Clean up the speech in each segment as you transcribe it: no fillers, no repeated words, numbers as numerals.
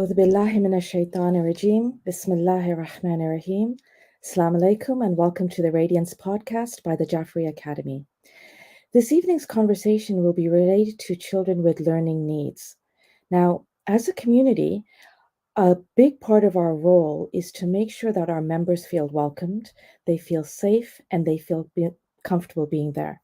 أعوذ بالله من الشيطان الرجيم. Bismillahir Rahmanir Rahim. Assalamu alaikum and welcome to the Radiance Podcast by the Jafri Academy. This evening's conversation will be related to children with learning needs. Now, as a community, a big part of our role is to make sure that our members feel welcomed, they feel safe, and they feel comfortable being there.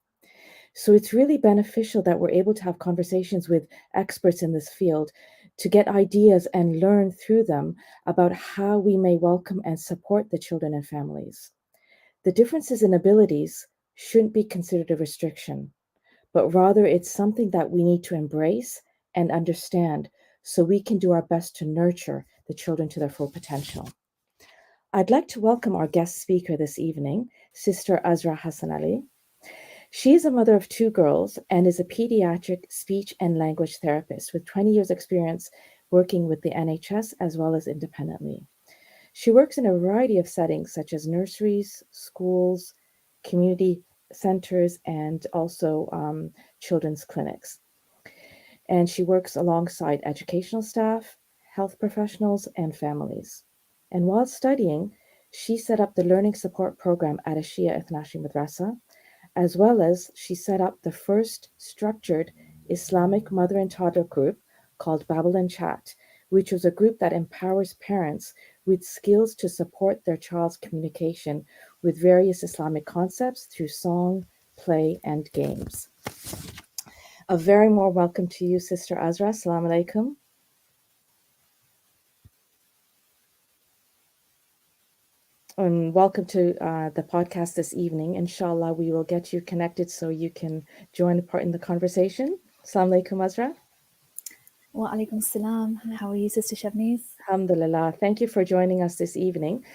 So it's really beneficial that we're able to have conversations with experts in this field to get ideas and learn through them about how we may welcome and support the children and families. The differences in abilities shouldn't be considered a restriction, but rather it's something that we need to embrace and understand so we can do our best to nurture the children to their full potential. I'd like to welcome our guest speaker this evening, Sister Azra Hassanali. She is a mother of 2 girls and is a pediatric speech and language therapist with 20 years experience working with the NHS as well as independently. She works in a variety of settings such as nurseries, schools, community centers, and also children's clinics. And she works alongside educational staff, health professionals, and families. And while studying, she set up the learning support program at a Shia Ithna Asheri Madressa, as well as she set up the first structured Islamic mother and toddler group called Babble and Chat, which was a group that empowers parents with skills to support their child's communication with various Islamic concepts through song, play, and games. A very warm welcome to you, Sister Azra. Assalamu alaikum. And welcome to the podcast this evening. Inshallah, we will get you connected so you can join part in the conversation. Assalamu alaikum, Azra. Wa alaikum salam. How are you, Sister Shabniz? Alhamdulillah. Thank you for joining us this evening.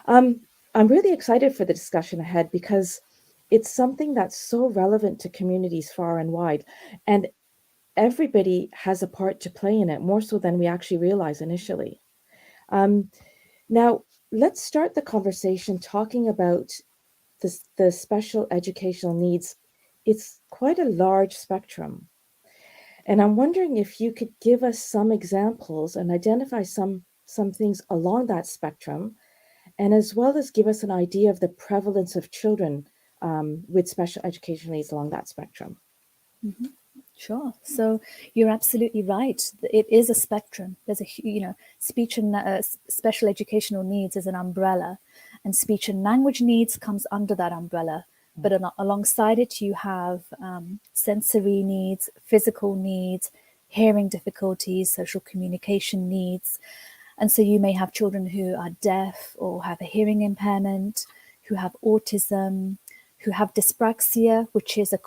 I'm really excited for the discussion ahead because it's something that's so relevant to communities far and wide. And everybody has a part to play in it, more so than we actually realize initially. Now, let's start the conversation talking about the special educational needs. It's quite a large spectrum. And I'm wondering if you could give us some examples and identify some things along that spectrum, and as well as give us an idea of the prevalence of children with special educational needs along that spectrum. Mm-hmm. Sure. So you're absolutely right. It is a spectrum. There's speech and special educational needs is an umbrella, and speech and language needs comes under that umbrella. But alongside it, you have sensory needs, physical needs, hearing difficulties, social communication needs. And so you may have children who are deaf or have a hearing impairment, who have autism, who have dyspraxia, which is a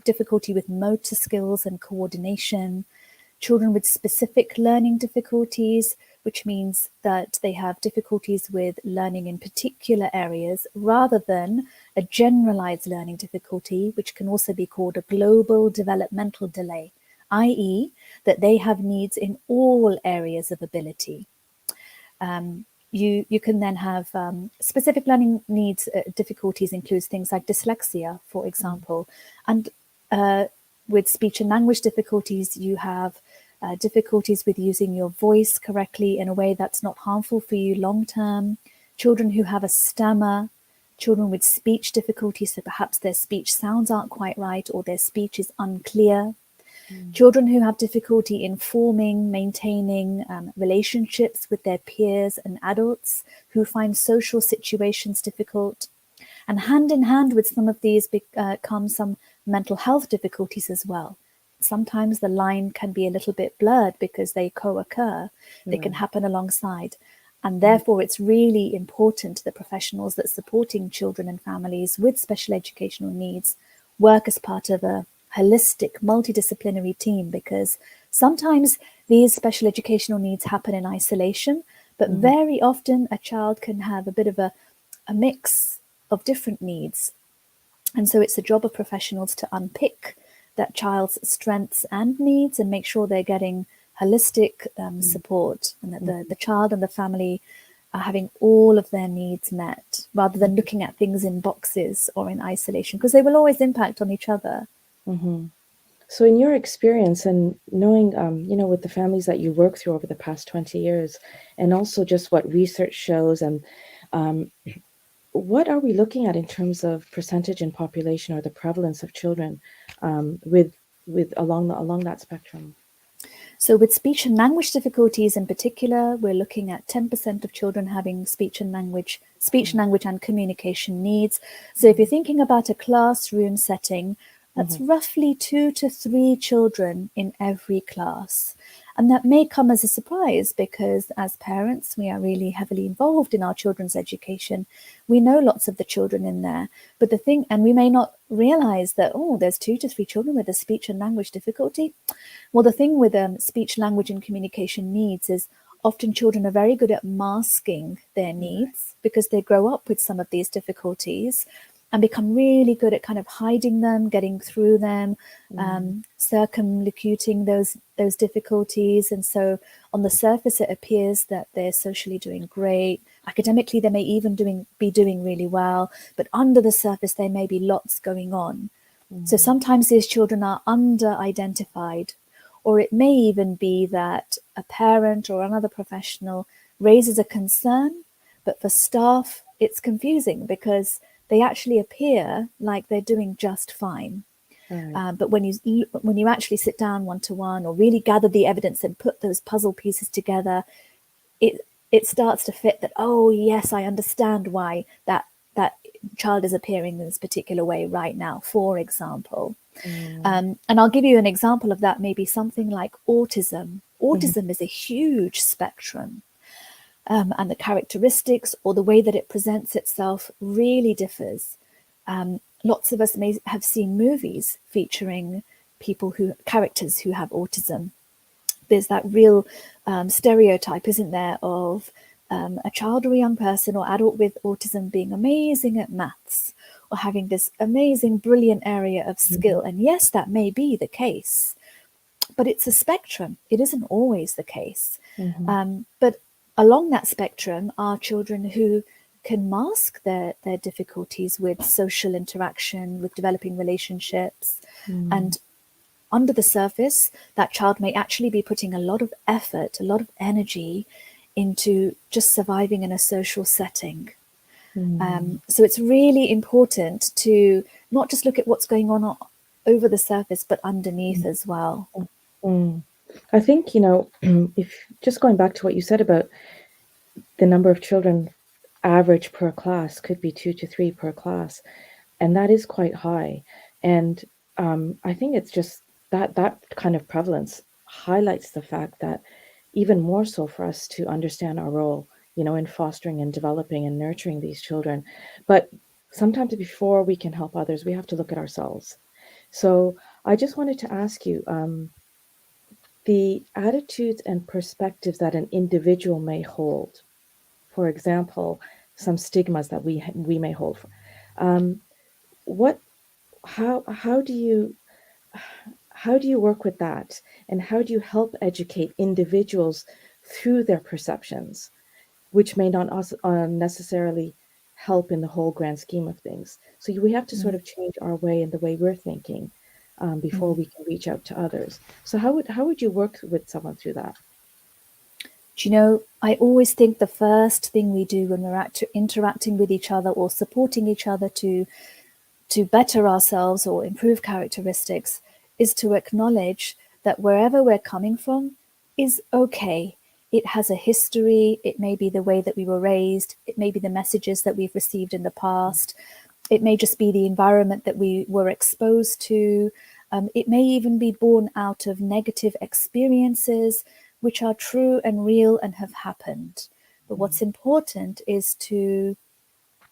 difficulty with motor skills and coordination, children with specific learning difficulties, which means that they have difficulties with learning in particular areas rather than a generalized learning difficulty, which can also be called a global developmental delay, i.e. that they have needs in all areas of ability. You can then have specific learning needs difficulties includes things like dyslexia, for example. And with speech and language difficulties, you have difficulties with using your voice correctly in a way that's not harmful for you long term. Children who have a stammer, children with speech difficulties, so perhaps their speech sounds aren't quite right or their speech is unclear. Children who have difficulty in forming, maintaining relationships with their peers and adults, who find social situations difficult. And hand in hand with some of these come some mental health difficulties as well. Sometimes the line can be a little bit blurred because they co-occur. They can happen alongside. And therefore, it's really important that professionals that supporting children and families with special educational needs work as part of a holistic, multidisciplinary team, because sometimes these special educational needs happen in isolation, but very often a child can have a bit of a mix of different needs. And so it's the job of professionals to unpick that child's strengths and needs and make sure they're getting holistic support, and that the child and the family are having all of their needs met, rather than looking at things in boxes or in isolation, because they will always impact on each other. Mm-hmm. So, in your experience and knowing, with the families that you work through over the past 20 years, and also just what research shows, and um, what are we looking at in terms of percentage in population or the prevalence of children with along that spectrum? So with speech and language difficulties in particular, we're looking at 10% of children having speech and language and communication needs. So if you're thinking about a classroom setting, that's roughly 2 to 3 children in every class. And that may come as a surprise because as parents, we are really heavily involved in our children's education. We know lots of the children in there. But and we may not realize that, there's 2 to 3 children with a speech and language difficulty. Well, the thing with speech, language, and communication needs is often children are very good at masking their needs because they grow up with some of these difficulties and become really good at kind of hiding them, getting through them, circumlocuting those difficulties. And so on the surface, it appears that they're socially doing great. Academically, they may even be doing really well, but under the surface, there may be lots going on. So sometimes these children are under-identified, or it may even be that a parent or another professional raises a concern, but for staff, it's confusing because they actually appear like they're doing just fine. Right. But when you actually sit down one-to-one or really gather the evidence and put those puzzle pieces together, it starts to fit that, oh, yes, I understand why that child is appearing in this particular way right now, for example. And I'll give you an example of that, maybe something like autism. Autism is a huge spectrum. And the characteristics or the way that it presents itself really differs. Lots of us may have seen movies featuring characters who have autism. There's that real stereotype, isn't there, of a child or a young person or adult with autism being amazing at maths or having this amazing, brilliant area of skill. And yes, that may be the case, but it's a spectrum. It isn't always the case. But along that spectrum are children who can mask their difficulties with social interaction, with developing relationships. And under the surface, that child may actually be putting a lot of effort, a lot of energy into just surviving in a social setting. So it's really important to not just look at what's going on over the surface, but underneath as well. I think, if just going back to what you said about the number of children average per class could be 2 to 3 per class, and that is quite high. And I think it's just that kind of prevalence highlights the fact that even more so for us to understand our role, in fostering and developing and nurturing these children. But sometimes before we can help others, we have to look at ourselves. So I just wanted to ask you, the attitudes and perspectives that an individual may hold. For example, some stigmas that we may hold. How do you work with that, and how do you help educate individuals through their perceptions, which may not necessarily help in the whole grand scheme of things? So we have to sort of change our way and the way we're thinking before we can reach out to others. So how would you work with someone through that? Do you know, I always think the first thing we do when we're interacting with each other or supporting each other to better ourselves or improve characteristics is to acknowledge that wherever we're coming from is okay. It has a history. It may be the way that we were raised. It may be the messages that we've received in the past. It may just be the environment that we were exposed to. It may even be born out of negative experiences, which are true and real and have happened. But what's important is to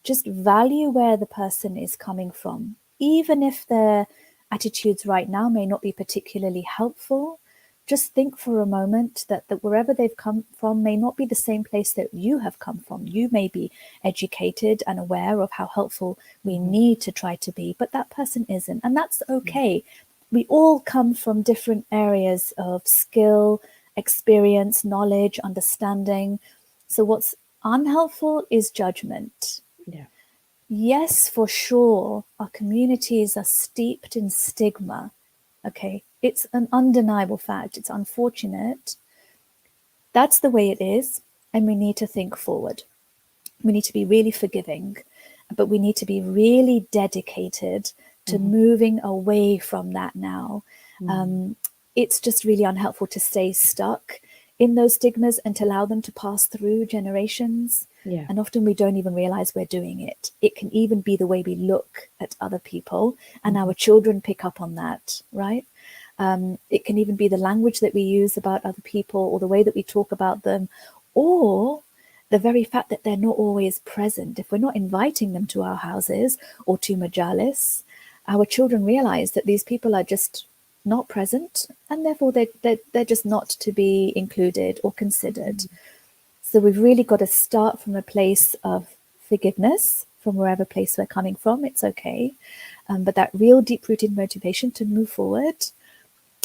just value where the person is coming from, even if their attitudes right now may not be particularly helpful. Just think for a moment that wherever they've come from may not be the same place that you have come from. You may be educated and aware of how helpful we need to try to be, but that person isn't. And that's okay. We all come from different areas of skill, experience, knowledge, understanding. So what's unhelpful is judgment. Yeah. Yes, for sure, our communities are steeped in stigma. Okay, it's an undeniable fact. It's unfortunate. That's the way it is, and we need to think forward. We need to be really forgiving, but we need to be really dedicated to moving away from that now. It's just really unhelpful to stay stuck in those stigmas and to allow them to pass through generations. Yeah. And often we don't even realize we're doing it. It can even be the way we look at other people, and our children pick up on that, right? It can even be the language that we use about other people, or the way that we talk about them, or the very fact that they're not always present. If we're not inviting them to our houses or to majalis, our children realize that these people are just not present, and therefore they're just not to be included or considered. So we've really got to start from a place of forgiveness from wherever place we're coming from. It's okay. But that real deep-rooted motivation to move forward,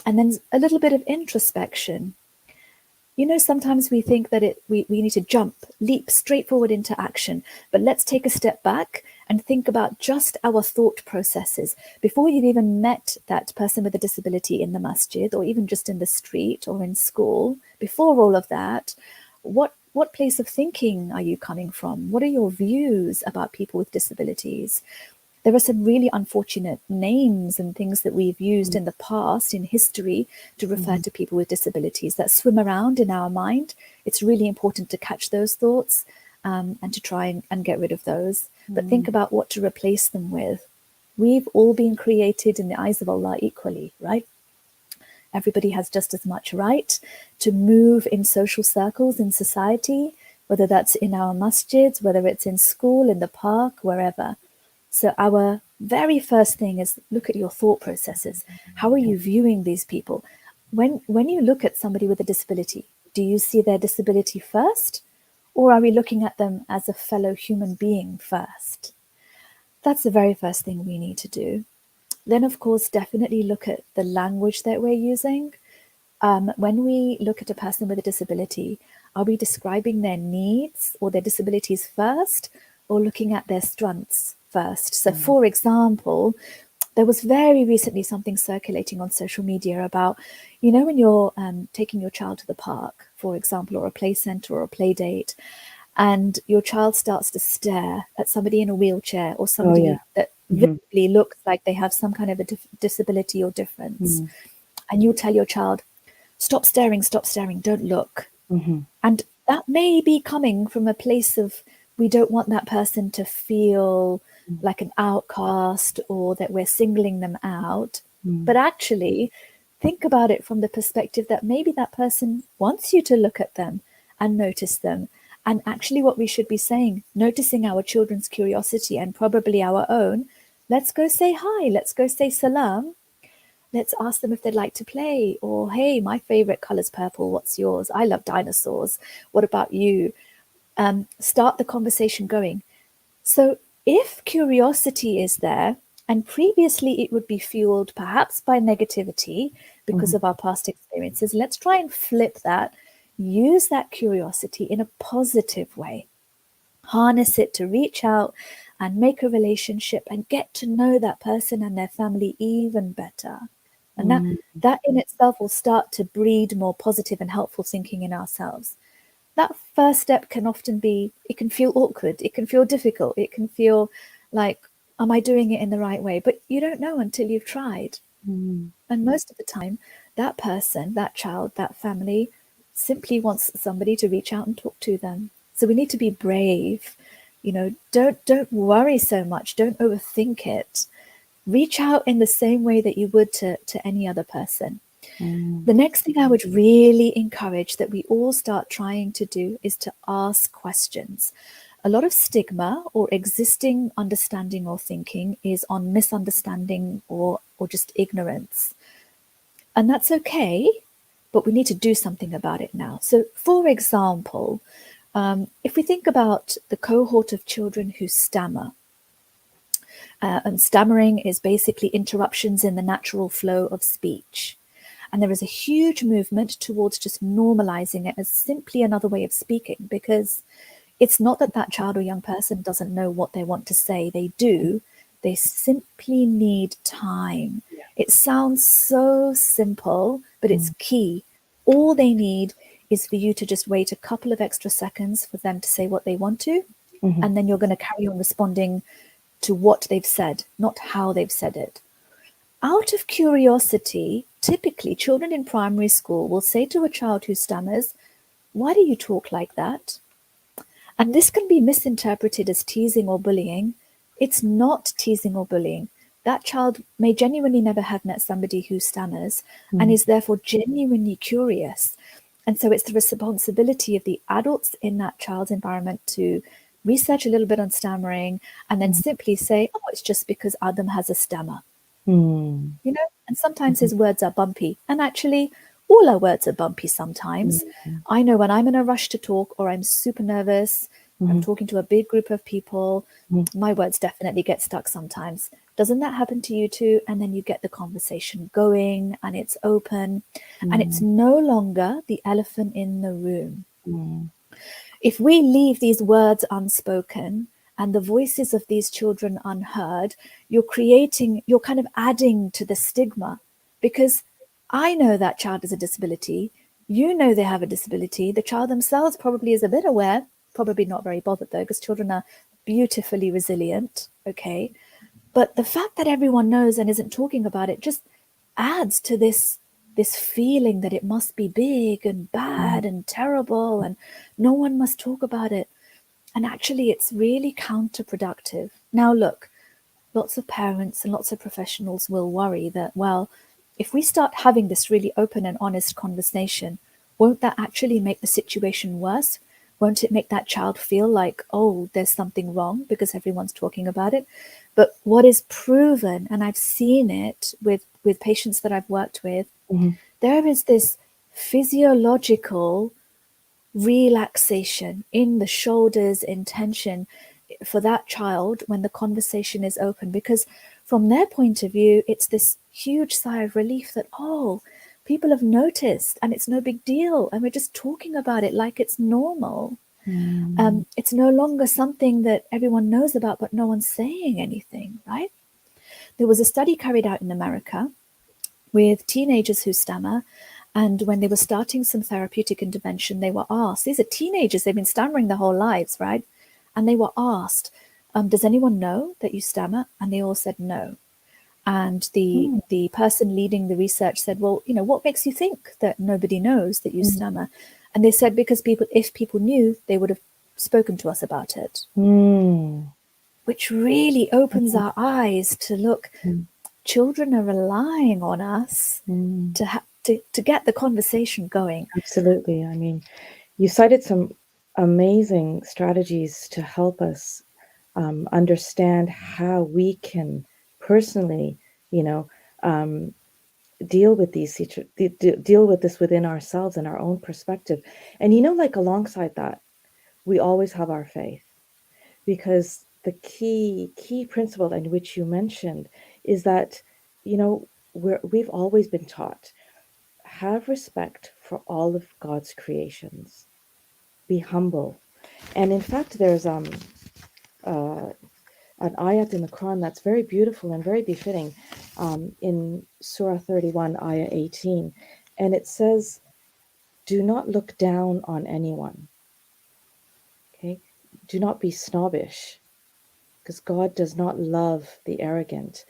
and then a little bit of introspection. You know, sometimes we think that we need to leap straight forward into action, but let's take a step back and think about just our thought processes. Before you've even met that person with a disability in the masjid, or even just in the street or in school, before all of that, what place of thinking are you coming from? What are your views about people with disabilities? There are some really unfortunate names and things that we've used in the past, in history, to refer to people with disabilities that swim around in our mind. It's really important to catch those thoughts and to try and get rid of those. But think about what to replace them with. We've all been created in the eyes of Allah equally, right? Everybody has just as much right to move in social circles in society, whether that's in our masjids, whether it's in school, in the park, wherever. So our very first thing is look at your thought processes. How are you viewing these people? When you look at somebody with a disability, do you see their disability first? Or are we looking at them as a fellow human being first? That's the very first thing we need to do. Then, of course, definitely look at the language that we're using. When we look at a person with a disability, are we describing their needs or their disabilities first, or looking at their strengths first? So, for example, there was very recently something circulating on social media about, you know, when you're taking your child to the park, for example, or a play center or a play date, and your child starts to stare at somebody in a wheelchair or somebody that visibly looks like they have some kind of a disability or difference. And you tell your child, stop staring, don't look. And that may be coming from a place of, we don't want that person to feel like an outcast or that we're singling them out. But actually, think about it from the perspective that maybe that person wants you to look at them and notice them. And actually what we should be saying, noticing our children's curiosity and probably our own, let's go say hi, let's go say salam. Let's ask them if they'd like to play, or, hey, my favorite color's purple, what's yours? I love dinosaurs. What about you? Start the conversation going. So if curiosity is there, and previously it would be fueled perhaps by negativity because of our past experiences, let's try and flip that. Use that curiosity in a positive way. Harness it to reach out and make a relationship and get to know that person and their family even better. And that in itself will start to breed more positive and helpful thinking in ourselves. That first step can often be, it can feel awkward, it can feel difficult, it can feel like, am I doing it in the right way? But you don't know until you've tried. And most of the time, that person, that child, that family simply wants somebody to reach out and talk to them. So we need to be brave. You know, don't worry so much. Don't overthink it. Reach out in the same way that you would to any other person. The next thing I would really encourage that we all start trying to do is to ask questions. A lot of stigma or existing understanding or thinking is on misunderstanding or just ignorance. And that's okay, but we need to do something about it now. So, for example, if we think about the cohort of children who stammer, and stammering is basically interruptions in the natural flow of speech. And there is a huge movement towards just normalizing it as simply another way of speaking, because it's not that that child or young person doesn't know what they want to say. They do. They simply need time. It sounds so simple, but it's key. All they need is for you to just wait a couple of extra seconds for them to say what they want to, and then you're going to carry on responding to what they've said, not how they've said it. Out of curiosity, typically children in primary school will say to a child who stammers, "Why do you talk like that?" And this can be misinterpreted as teasing or bullying. It's not teasing or bullying. That child may genuinely never have met somebody who stammers and is therefore genuinely curious. And so it's the responsibility of the adults in that child's environment to research a little bit on stammering and then simply say, "Oh, it's just because Adam has a stammer." You know, and sometimes his words are bumpy. And actually, all our words are bumpy sometimes. I know when I'm in a rush to talk or I'm super nervous, I'm talking to a big group of people, my words definitely get stuck sometimes. Doesn't that happen to you too? And then you get the conversation going and it's open and it's no longer the elephant in the room. If we leave these words unspoken and the voices of these children unheard, you're kind of adding to the stigma, because I know that child has a disability. You know they have a disability. The child themselves probably is a bit aware, probably not very bothered though, because children are beautifully resilient, okay? But the fact that everyone knows and isn't talking about it just adds to this feeling that it must be big and bad and terrible and no one must talk about it. And actually, it's really counterproductive. Now, look, lots of parents and lots of professionals will worry that, well, if we start having this really open and honest conversation, won't that actually make the situation worse? Won't it make that child feel like, oh, there's something wrong because everyone's talking about it? But what is proven, and I've seen it with patients that I've worked with, there is this physiological relaxation in the shoulders, in tension for that child when the conversation is open, because from their point of view, it's this huge sigh of relief that, oh, people have noticed and it's no big deal and we're just talking about it like it's normal. It's no longer something that everyone knows about but no one's saying anything, right? There was a study carried out in America with teenagers who stammer, and when they were starting some therapeutic intervention, they were asked, these are teenagers, they've been stammering their whole lives, right? And they were asked, does anyone know that you stammer? And they all said no. And the person leading the research said, well, you know, what makes you think that nobody knows that you stammer? And they said, because if people knew, they would have spoken to us about it. Which really opens our eyes to look, children are relying on us to get the conversation going. Absolutely. I mean, you cited some amazing strategies to help us understand how we can personally, deal with deal with this within ourselves and our own perspective. And like alongside that, we always have our faith, because the key principle in which you mentioned is that we've always been taught, have respect for all of God's creations, be humble. And in fact, there's an ayat in the Quran that's very beautiful and very befitting, in Surah 31, ayah 18. And it says, do not look down on anyone. Okay? Do not be snobbish, because God does not love the arrogant.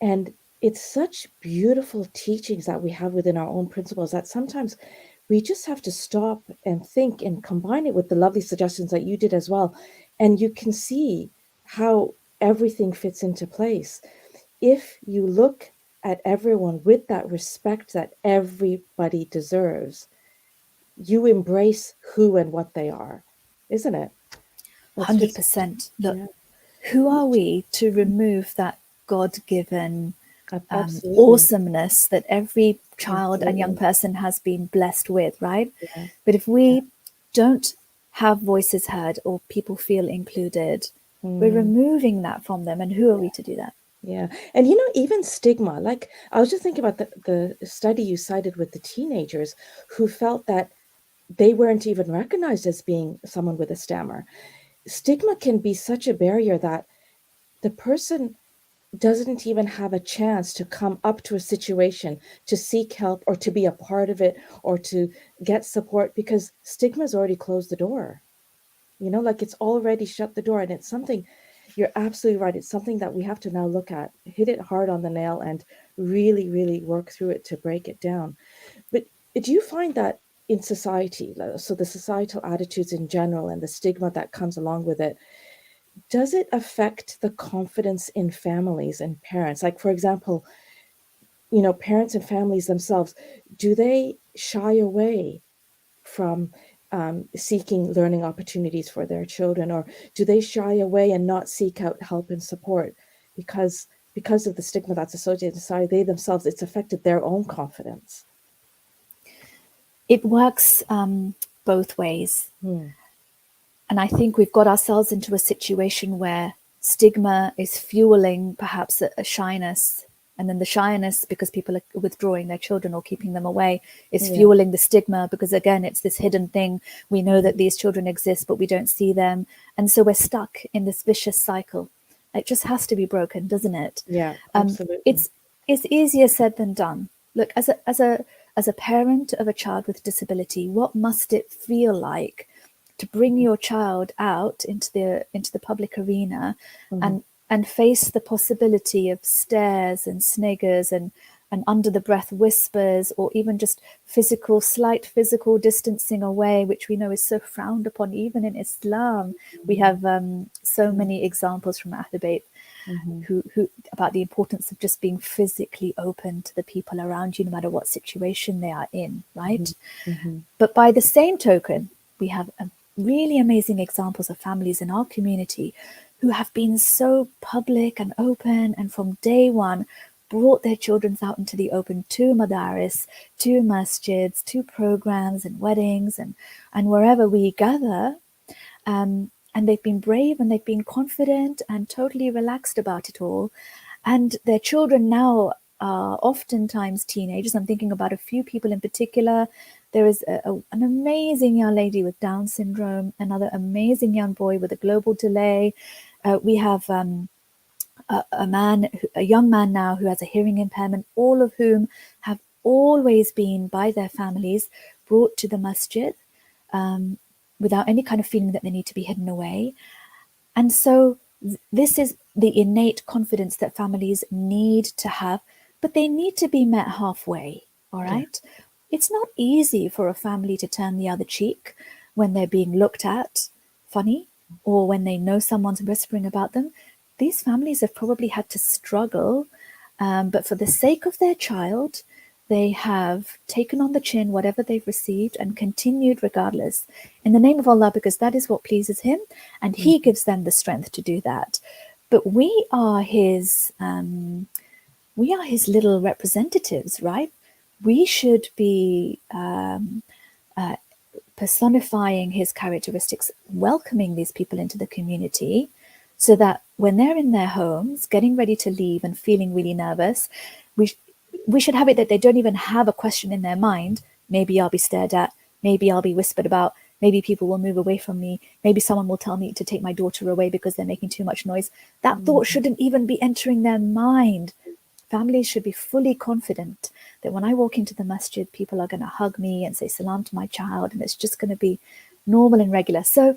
And it's such beautiful teachings that we have within our own principles that sometimes we just have to stop and think and combine it with the lovely suggestions that you did as well. And you can see how everything fits into place. If you look at everyone with that respect that everybody deserves, you embrace who and what they are, isn't it? 100%. Look, who are we to remove that God-given awesomeness that every child and young person has been blessed with, right? But if we don't have voices heard or people feel included, we're removing that from them. And who are we to do that? Yeah. And even stigma, like I was just thinking about the study you cited with the teenagers who felt that they weren't even recognized as being someone with a stammer. Stigma can be such a barrier that the person doesn't even have a chance to come up to a situation to seek help or to be a part of it or to get support, because stigma's already closed the door. Like it's already shut the door. And it's something, you're absolutely right, it's something that we have to now look at, hit it hard on the nail, and really, really work through it to break it down. But do you find that in society, so the societal attitudes in general and the stigma that comes along with it, does it affect the confidence in families and parents? Like, for example, parents and families themselves, do they shy away from seeking learning opportunities for their children, or do they shy away and not seek out help and support because of the stigma that's associated with society? They themselves, it's affected their own confidence. It works both ways. And I think we've got ourselves into a situation where stigma is fueling perhaps a shyness. And then the shyness, because people are withdrawing their children or keeping them away, is fueling the stigma, because again, it's this hidden thing. We know that these children exist, but we don't see them. And so we're stuck in this vicious cycle. It just has to be broken, doesn't it? Yeah, absolutely. It's easier said than done. Look, as a parent of a child with disability, what must it feel like to bring your child out into the public arena and face the possibility of stares and sniggers and under the breath whispers, or even just slight physical distancing away, which we know is so frowned upon even in Islam. We have so many examples from Ahlul Bayt who about the importance of just being physically open to the people around you, no matter what situation they are in, right? But by the same token, we have really amazing examples of families in our community who have been so public and open, and from day one brought their children out into the open to madaris, to masjids, to programs and weddings and wherever we gather. And they've been brave and they've been confident and totally relaxed about it all. And their children now are oftentimes teenagers. I'm thinking about a few people in particular. There is an amazing young lady with Down syndrome, another amazing young boy with a global delay. We have a young man now who has a hearing impairment, all of whom have always been by their families brought to the masjid without any kind of feeling that they need to be hidden away. And so this is the innate confidence that families need to have, but they need to be met halfway, all right? Yeah. It's not easy for a family to turn the other cheek when they're being looked at funny, or when they know someone's whispering about them. These families have probably had to struggle, but for the sake of their child, they have taken on the chin whatever they've received and continued regardless, in the name of Allah, because that is what pleases Him, and He gives them the strength to do that. But we are His little representatives, right? We should be personifying His characteristics, welcoming these people into the community, so that when they're in their homes, getting ready to leave and feeling really nervous, we should have it that they don't even have a question in their mind. Maybe I'll be stared at. Maybe I'll be whispered about. Maybe people will move away from me. Maybe someone will tell me to take my daughter away because they're making too much noise. That thought shouldn't even be entering their mind. Families should be fully confident that when I walk into the masjid, people are going to hug me and say salam to my child, and it's just going to be normal and regular. So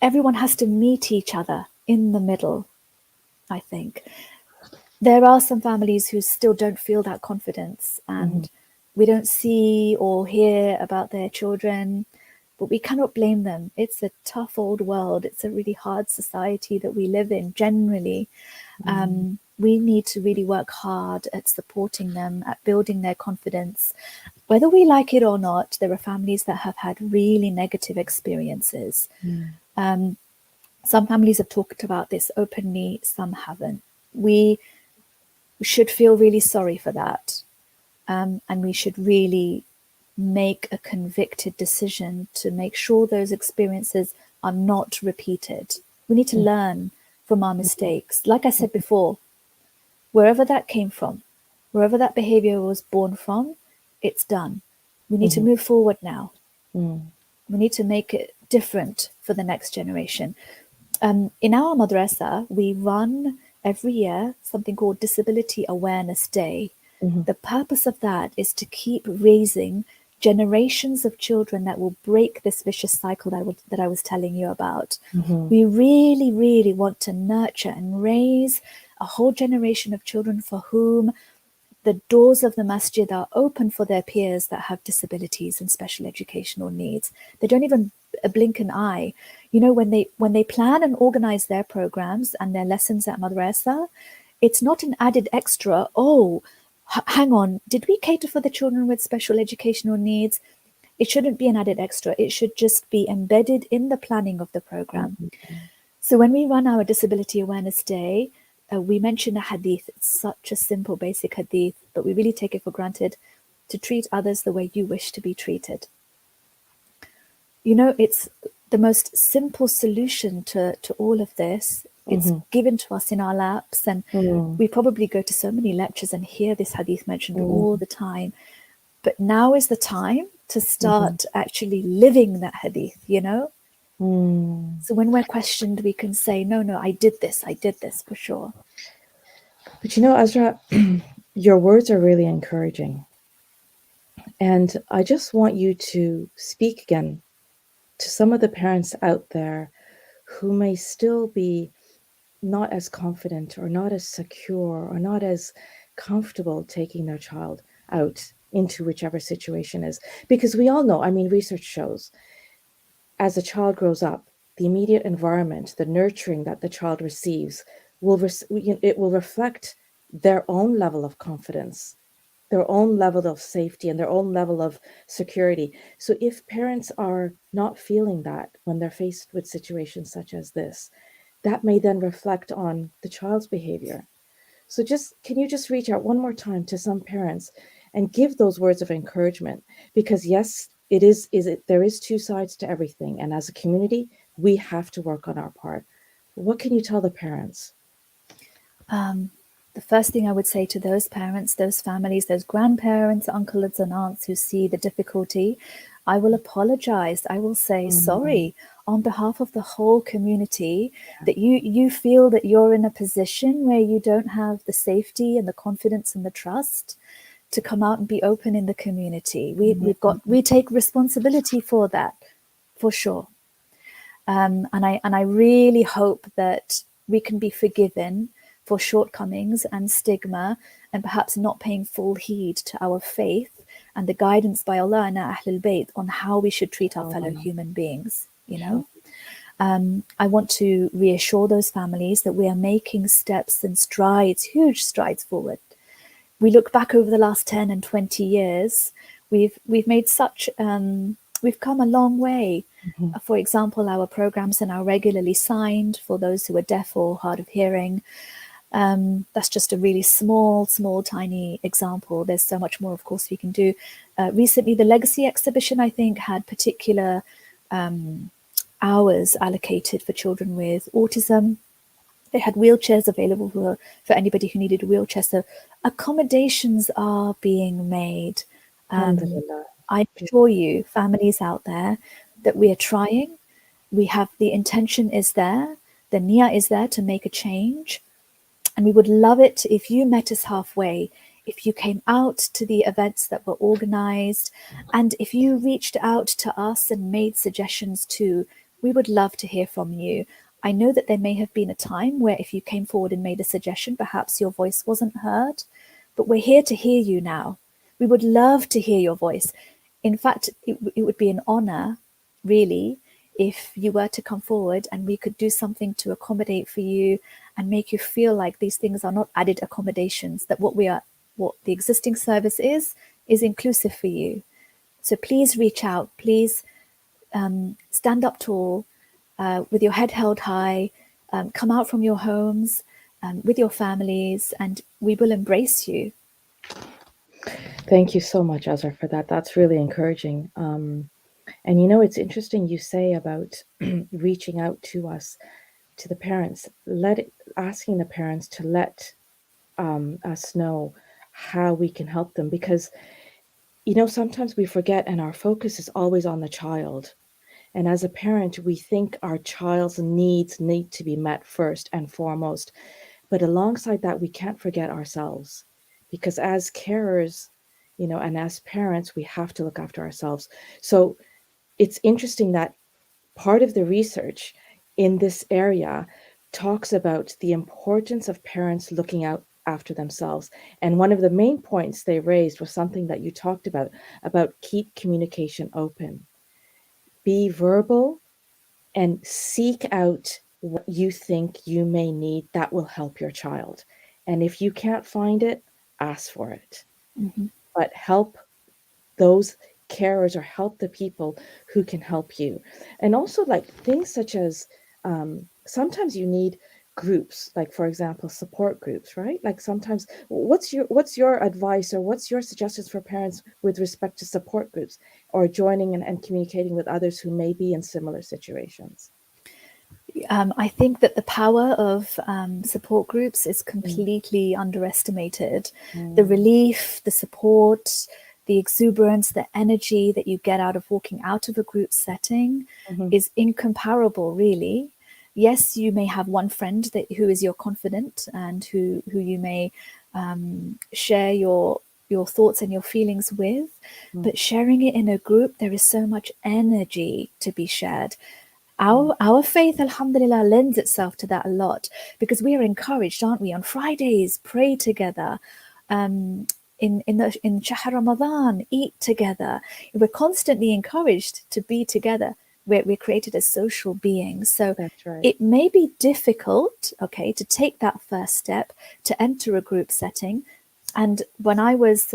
everyone has to meet each other in the middle, I think. There are some families who still don't feel that confidence, and we don't see or hear about their children, but we cannot blame them. It's a tough old world. It's a really hard society that we live in generally. We need to really work hard at supporting them, at building their confidence. Whether we like it or not, there are families that have had really negative experiences. Some families have talked about this openly, some haven't. We should feel really sorry for that. And we should really make a convicted decision to make sure those experiences are not repeated. We need to learn from our mistakes. Like I said before, wherever that came from, wherever that behavior was born from, it's done. We need to move forward now. We need to make it different for the next generation. In our madressa, we run every year something called Disability Awareness Day. Mm-hmm. The purpose of that is to keep raising generations of children that will break this vicious cycle that I was telling you about. Mm-hmm. We really, really want to nurture and raise a whole generation of children for whom the doors of the masjid are open for their peers that have disabilities and special educational needs. They don't even blink an eye. You know, when they plan and organize their programs and their lessons at madrasa, it's not an added extra. Oh, hang on, did we cater for the children with special educational needs? It shouldn't be an added extra. It should just be embedded in the planning of the program. So when we run our Disability Awareness Day, we mention a hadith. It's such a simple, basic hadith, but we really take it for granted to treat others the way you wish to be treated. You know, it's the most simple solution to all of this. It's given to us in our laps, and we probably go to so many lectures and hear this hadith mentioned all the time. But now is the time to start actually living that hadith, you know? So when we're questioned, we can say, no, I did this for sure. But you know, Azra, your words are really encouraging. And I just want you to speak again to some of the parents out there who may still be not as confident or not as secure or not as comfortable taking their child out into whichever situation is. Because we all know, I mean, research shows as a child grows up, the immediate environment, the nurturing that the child receives, it will reflect their own level of confidence, their own level of safety, and their own level of security. So if parents are not feeling that when they're faced with situations such as this, that may then reflect on the child's behavior. So can you just reach out one more time to some parents and give those words of encouragement? Because yes, there is two sides to everything. And as a community, we have to work on our part. What can you tell the parents? The first thing I would say to those parents, those families, those grandparents, uncles and aunts who see the difficulty, I will apologize. I will say sorry on behalf of the whole community that you feel that you're in a position where you don't have the safety and the confidence and the trust to come out and be open in the community. We take responsibility for that, for sure. And I really hope that we can be forgiven for shortcomings and stigma and perhaps not paying full heed to our faith and the guidance by Allah and Ahlul Bayt on how we should treat our fellow human beings, you know. I want to reassure those families that we are making steps and strides, huge strides forward. We look back over the last 10 and 20 years, we've made such, we've come a long way. For example, our programs are now regularly signed for those who are deaf or hard of hearing. That's just a really small, tiny example. There's so much more, of course, we can do. Recently, the Legacy exhibition, I think, had particular hours allocated for children with autism. They had wheelchairs available for anybody who needed a wheelchair. So accommodations are being made. I assure you, families out there, that we are trying. We have the intention is there. The niyyah is there to make a change. And we would love it if you met us halfway, if you came out to the events that were organized, and if you reached out to us and made suggestions too. We would love to hear from you. I know that there may have been a time where if you came forward and made a suggestion, perhaps your voice wasn't heard, but we're here to hear you now. We would love to hear your voice. In fact, it would be an honor, really, if you were to come forward and we could do something to accommodate for you and make you feel like these things are not added accommodations, that what the existing service is inclusive for you. So please reach out, please stand up tall, with your head held high, come out from your homes with your families, and we will embrace you. Thank you so much, Azra, for that. That's really encouraging. And you know, it's interesting you say about reaching out to us, to the parents, asking the parents to let us know how we can help them, because you know, sometimes we forget and our focus is always on the child. And as a parent, we think our child's needs need to be met first and foremost. But alongside that, we can't forget ourselves, because as carers, and as parents, we have to look after ourselves. So it's interesting that part of the research in this area talks about the importance of parents looking out after themselves. And one of the main points they raised was something that you talked about keep communication open, be verbal, and seek out what you think you may need that will help your child. And if you can't find it, ask for it. Mm-hmm. But help those carers, or help the people who can help you. And also, like, things such as sometimes you need groups, like, for example, support groups, right? Like, sometimes what's your advice, or what's your suggestions for parents with respect to support groups, or joining and communicating with others who may be in similar situations? I think that the power of support groups is completely underestimated. The relief, the support, the exuberance, the energy that you get out of walking out of a group setting is incomparable, really. Yes, you may have one friend who is your confidant and who you may share your thoughts and your feelings with, but sharing it in a group, there is so much energy to be shared. Our faith, alhamdulillah, lends itself to that a lot, because we are encouraged, aren't we, on Fridays, pray together, in Shahr Ramadan, eat together. We're constantly encouraged to be together. We're created as social beings. So That's right. it may be difficult, to take that first step, to enter a group setting. And when I was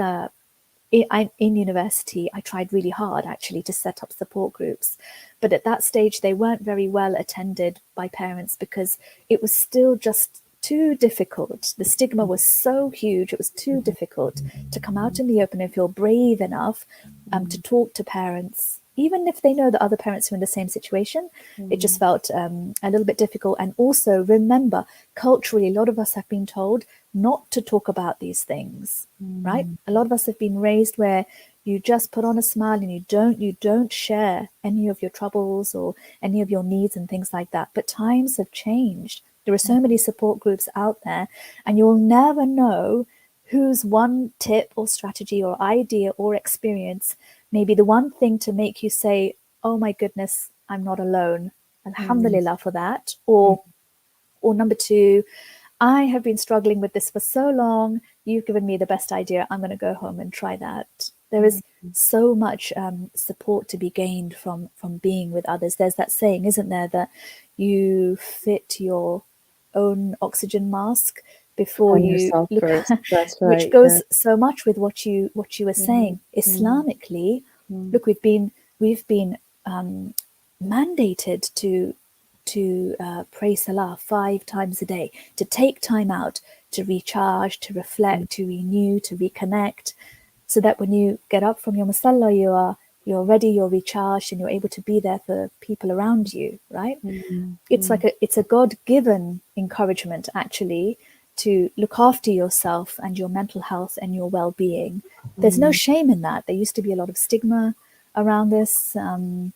in university, I tried really hard actually to set up support groups, but at that stage they weren't very well attended by parents, because it was still just too difficult. The stigma was so huge, it was too difficult to come out in the open and feel brave enough to talk to parents, even if they know that other parents are in the same situation. It just felt a little bit difficult. And also, remember, culturally, a lot of us have been told not to talk about these things, right? A lot of us have been raised where you just put on a smile and you don't share any of your troubles or any of your needs and things like that. But times have changed. There are so many support groups out there, and you'll never know whose one tip or strategy or idea or experience may be the one thing to make you say, oh my goodness, I'm not alone. Alhamdulillah for that. Or number two, I have been struggling with this for so long. You've given me the best idea. I'm going to go home and try that. There is so much support to be gained from being with others. There's that saying, isn't there, that you fit your own oxygen mask before you look first. That's right. Which goes so much with what you were saying. Islamically, look, we've been mandated to pray salah 5 times a day, to take time out to recharge, to reflect, to renew, to reconnect, so that when you get up from your musalla, you're ready, you're recharged, and you're able to be there for people around you, right? It's a God-given encouragement, actually, to look after yourself and your mental health and your well-being. There's no shame in that. There used to be a lot of stigma around this, and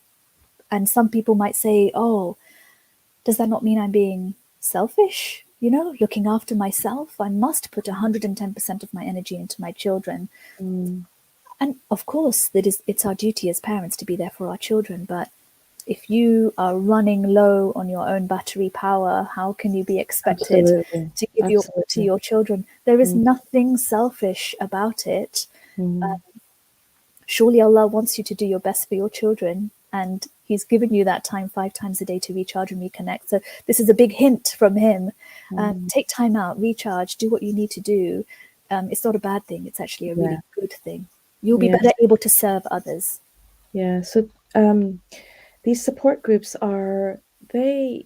some people might say, oh, does that not mean I'm being selfish? Looking after myself, I must put 110% of my energy into my children. And of course, it's our duty as parents to be there for our children. But if you are running low on your own battery power, how can you be expected to give to your children? There is nothing selfish about it. Surely Allah wants you to do your best for your children, and He's given you that time 5 times a day to recharge and reconnect. So this is a big hint from Him. Take time out, recharge, do what you need to do. It's not a bad thing. It's actually a really good thing. You'll be better able to serve others. Yeah. So these support groups, are they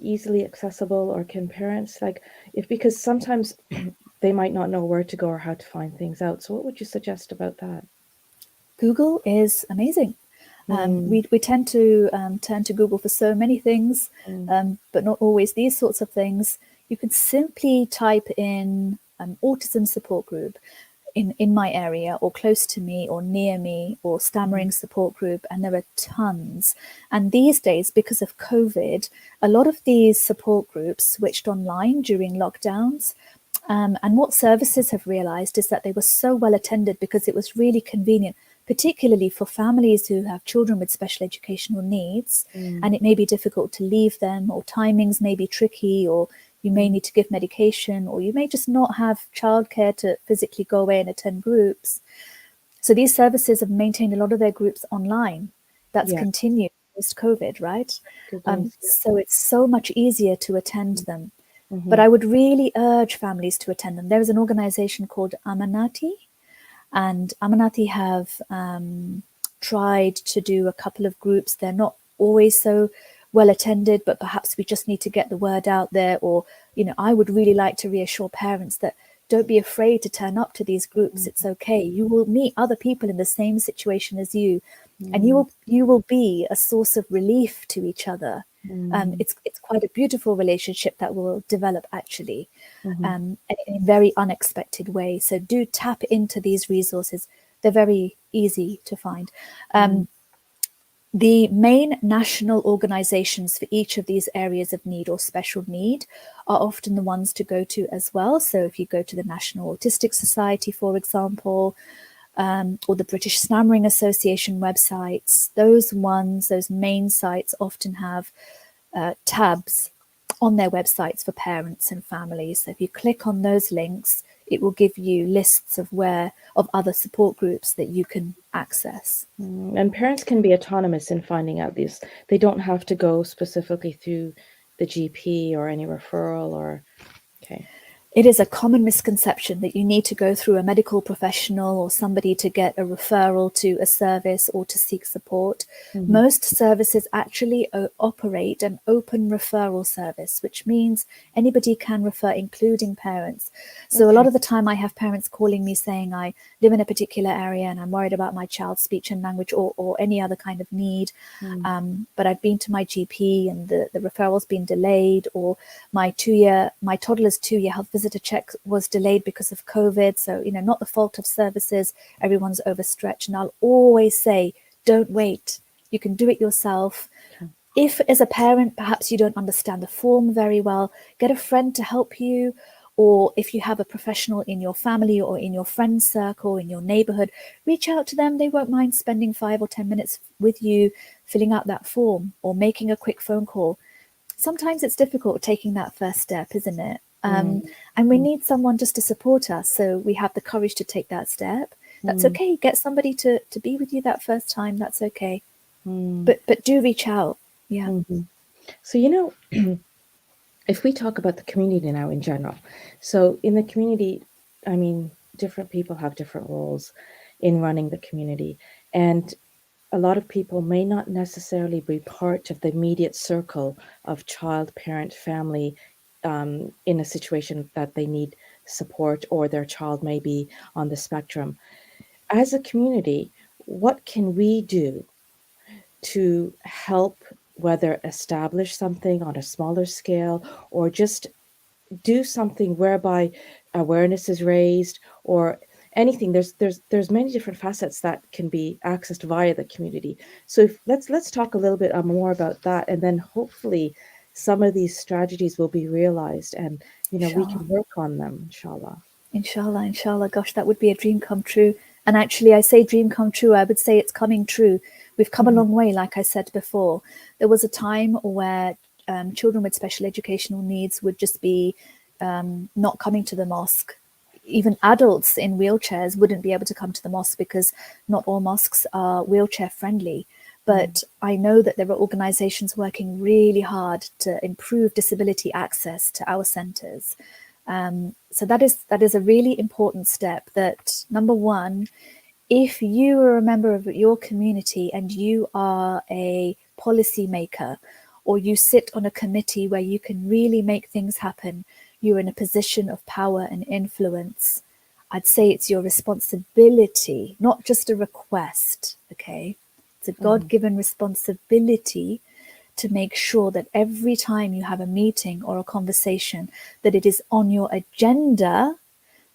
easily accessible, or can parents, because sometimes they might not know where to go or how to find things out. So what would you suggest about that? Google is amazing. We tend to turn to Google for so many things, but not always these sorts of things. You can simply type in autism support group in my area or close to me or near me, or stammering support group, and there are tons. And these days, because of COVID, a lot of these support groups switched online during lockdowns. And what services have realized is that they were so well attended because it was really convenient, particularly for families who have children with special educational needs, and it may be difficult to leave them, or timings may be tricky, or you may need to give medication, or you may just not have childcare to physically go away and attend groups. So these services have maintained a lot of their groups online. That's continued post-COVID, right? So it's so much easier to attend them. But I would really urge families to attend them. There is an organization called Amanati, and Amanati have tried to do a couple of groups. They're not always so well attended, but perhaps we just need to get the word out there. Or, I would really like to reassure parents that don't be afraid to turn up to these groups. It's okay. You will meet other people in the same situation as you, and you will be a source of relief to each other. It's quite a beautiful relationship that will develop, actually, in a very unexpected way. So do tap into these resources. They're very easy to find. The main national organizations for each of these areas of need or special need are often the ones to go to as well. So if you go to the National Autistic Society, for example, or the British Stammering Association websites, those main sites often have tabs on their websites for parents and families. So if you click on those links, it will give you lists of other support groups that you can access. And parents can be autonomous in finding out these. They don't have to go specifically through the GP or any referral or, okay. It is a common misconception that you need to go through a medical professional or somebody to get a referral to a service or to seek support. Most services actually operate an open referral service, which means anybody can refer, including parents. So a lot of the time I have parents calling me saying, I live in a particular area and I'm worried about my child's speech and language or any other kind of need. But I've been to my GP and the referral's been delayed, or my toddler's 2-year health visitor check was delayed because of COVID. So, not the fault of services. Everyone's overstretched. And I'll always say, don't wait. You can do it yourself. If as a parent, perhaps you don't understand the form very well, get a friend to help you. Or if you have a professional in your family or in your friend circle, in your neighborhood, reach out to them. They won't mind spending 5 or 10 minutes with you, filling out that form or making a quick phone call. Sometimes it's difficult taking that first step, isn't it? And we need someone just to support us, so we have the courage to take that step. That's okay. Get somebody to be with you that first time. That's okay. But do reach out. So, if we talk about the community now in general, so in the community, I mean, different people have different roles in running the community, and a lot of people may not necessarily be part of the immediate circle of child, parent, family in a situation that they need support, or their child may be on the spectrum. As a community, what can we do to help, whether establish something on a smaller scale or just do something whereby awareness is raised, or anything? There's many different facets that can be accessed via the community. So let's talk a little bit more about that, and then hopefully some of these strategies will be realized, and we can work on them, inshallah. Inshallah. Gosh, that would be a dream come true. And actually, I say dream come true, I would say it's coming true. We've come a long way, like I said before. There was a time where children with special educational needs would just be not coming to the mosque. Even adults in wheelchairs wouldn't be able to come to the mosque because not all mosques are wheelchair friendly. But I know that there are organizations working really hard to improve disability access to our centers. So that is a really important step. That, number one, if you are a member of your community and you are a policy maker, or you sit on a committee where you can really make things happen, you're in a position of power and influence. I'd say it's your responsibility, not just a request, okay? It's a God-given responsibility to make sure that every time you have a meeting or a conversation, that it is on your agenda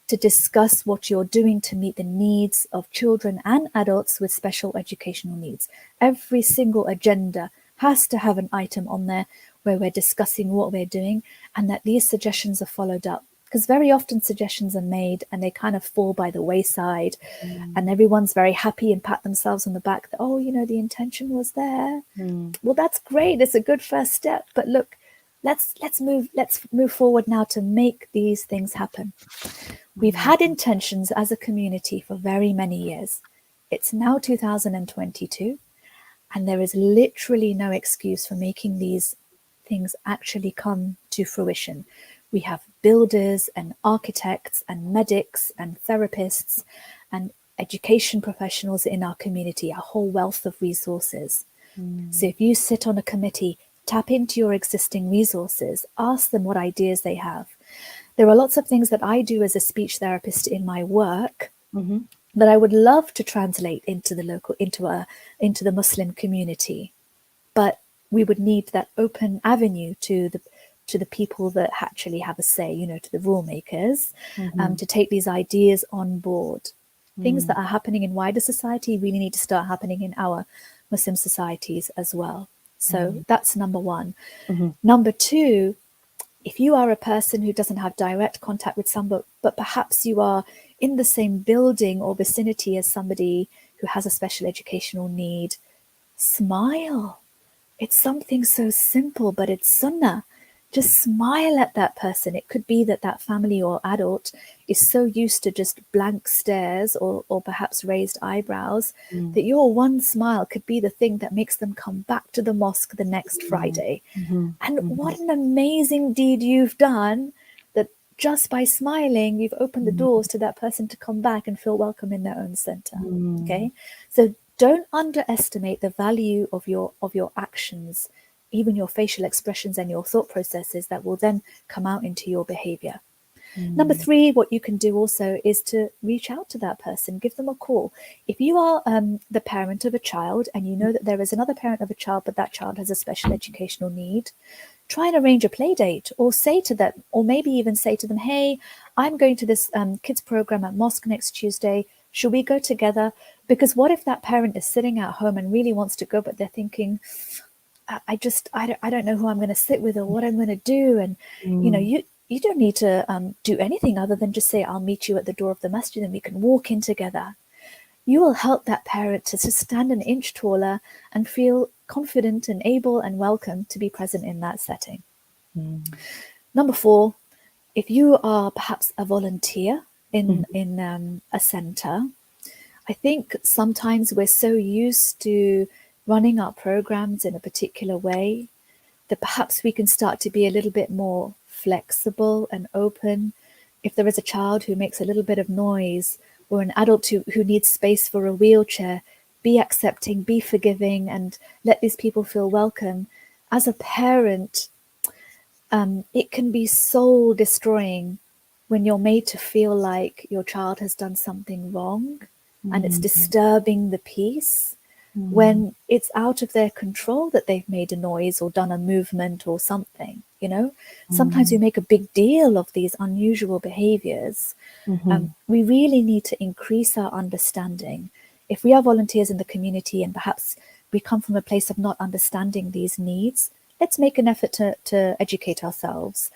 to discuss what you're doing to meet the needs of children and adults with special educational needs. Every single agenda has to have an item on there where we're discussing what we're doing and that these suggestions are followed up. Because very often suggestions are made and they kind of fall by the wayside, and everyone's very happy and pat themselves on the back that, oh, the intention was there. Well, that's great. It's a good first step. But look, let's move forward now to make these things happen. We've had intentions as a community for very many years. It's now 2022, and there is literally no excuse for making these things actually come to fruition. We have builders and architects and medics and therapists and education professionals in our community, a whole wealth of resources. So if you sit on a committee, tap into your existing resources, ask them what ideas they have. There are lots of things that I do as a speech therapist in my work that I would love to translate into the Muslim community, but we would need that open avenue to the people that actually have a say, to the rule makers, to take these ideas on board. Things that are happening in wider society really need to start happening in our Muslim societies as well. So that's number one. Number two, if you are a person who doesn't have direct contact with someone, but perhaps you are in the same building or vicinity as somebody who has a special educational need, smile. It's something so simple, but it's sunnah. Just smile at that person. It could be that family or adult is so used to just blank stares or perhaps raised eyebrows that your one smile could be the thing that makes them come back to the mosque the next Friday. And what an amazing deed you've done, that just by smiling, you've opened the doors to that person to come back and feel welcome in their own center. Okay? So don't underestimate the value of your actions, even your facial expressions and your thought processes that will then come out into your behavior. Number three, what you can do also is to reach out to that person, give them a call. If you are the parent of a child and you know that there is another parent of a child, but that child has a special educational need, try and arrange a play date, or say to them, or maybe even say to them, hey, I'm going to this kids program at mosque next Tuesday. Should we go together? Because what if that parent is sitting at home and really wants to go, but they're thinking, I don't know who I'm going to sit with or what I'm going to do. And, you don't need to do anything other than just say, I'll meet you at the door of the masjid and we can walk in together. You will help that parent to stand an inch taller and feel confident and able and welcome to be present in that setting. Number four, if you are perhaps a volunteer in a center, I think sometimes we're so used to running our programs in a particular way that perhaps we can start to be a little bit more flexible and open. If there is a child who makes a little bit of noise, or an adult who needs space for a wheelchair, be accepting, be forgiving, and let these people feel welcome. As a parent, it can be soul destroying when you're made to feel like your child has done something wrong and it's disturbing the peace, when it's out of their control that they've made a noise or done a movement or something. Sometimes we make a big deal of these unusual behaviors. We really need to increase our understanding. If we are volunteers in the community and perhaps we come from a place of not understanding these needs, let's make an effort to educate ourselves.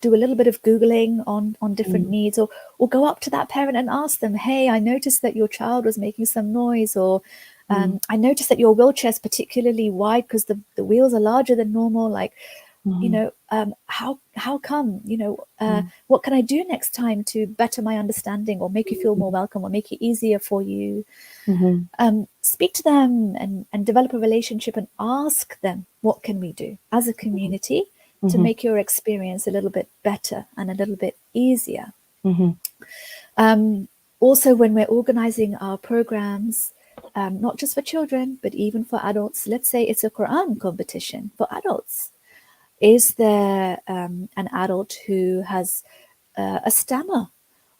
Do a little bit of Googling on different needs, or go up to that parent and ask them, hey, I noticed that your child was making some noise, or I noticed that your wheelchair is particularly wide because the wheels are larger than normal. Like, how come, what can I do next time to better my understanding or make you feel more welcome or make it easier for you? Speak to them and develop a relationship and ask them, what can we do as a community to make your experience a little bit better and a little bit easier? Also, when we're organizing our programs, not just for children, but even for adults, let's say it's a Quran competition for adults. Is there an adult who has a stammer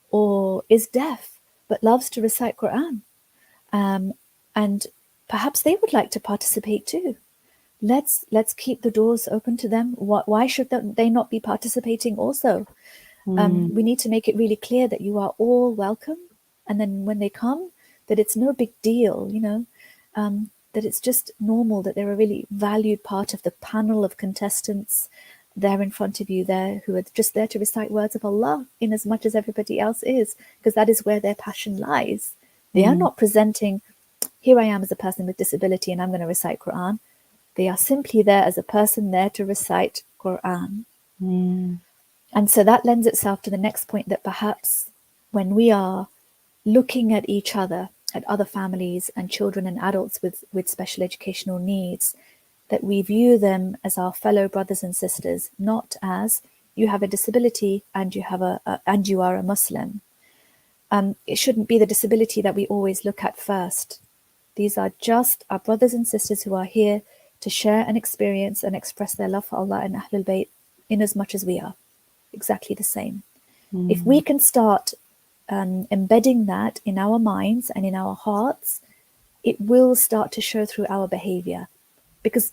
or is deaf but loves to recite Quran? And perhaps they would like to participate too. Let's keep the doors open to them. Why should they not be participating also? We need to make it really clear that you are all welcome. And then when they come, that it's no big deal, that it's just normal, that they're a really valued part of the panel of contestants there in front of you there, who are just there to recite words of Allah in as much as everybody else is, because that is where their passion lies. They are not presenting, here I am as a person with disability and I'm going to recite Quran. They are simply there as a person there to recite Quran. And so that lends itself to the next point, that perhaps when we are looking at each other, at other families and children and adults with special educational needs, that we view them as our fellow brothers and sisters, not as you have a disability and you are a Muslim. It shouldn't be the disability that we always look at first. These are just our brothers and sisters who are here to share an experience and express their love for Allah and Ahlul Bayt in as much as we are. Exactly the same. If we can start embedding that in our minds and in our hearts, it will start to show through our behavior, because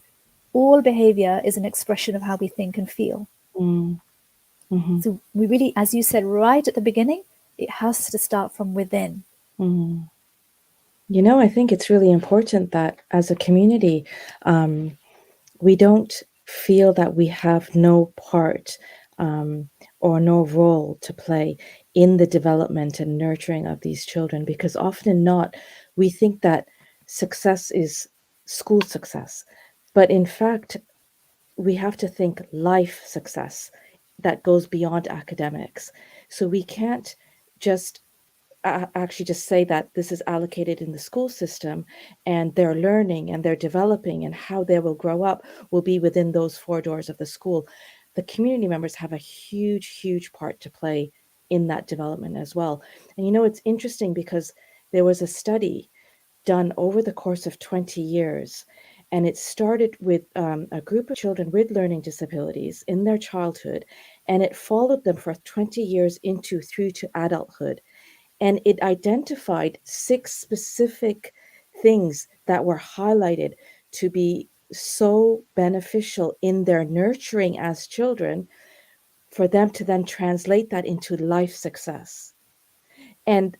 all behavior is an expression of how we think and feel. So we really, as you said right at the beginning, it has to start from within. I think it's really important that as a community, we don't feel that we have no part or no role to play in the development and nurturing of these children, because often not, we think that success is school success. But in fact, we have to think life success that goes beyond academics. So we can't just actually just say that this is allocated in the school system and they're learning and they're developing and how they will grow up will be within those four doors of the school. The community members have a huge part to play in that development as well. And it's interesting because there was a study done over the course of 20 years, and it started with a group of children with learning disabilities in their childhood, and it followed them for 20 years through to adulthood. And it identified 6 specific things that were highlighted to be so beneficial in their nurturing as children, for them to then translate that into life success. And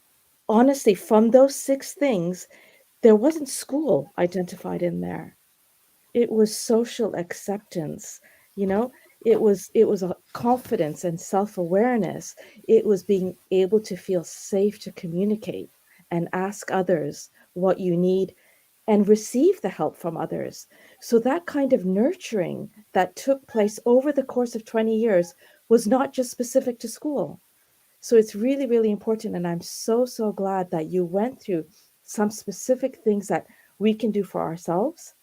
honestly, from those 6 things, there wasn't school identified in there. It was social acceptance, it was a confidence and self-awareness. It was being able to feel safe to communicate and ask others what you need and receive the help from others. So that kind of nurturing that took place over the course of 20 years was not just specific to school. So it's really, really important. And I'm so glad that you went through some specific things that we can do for ourselves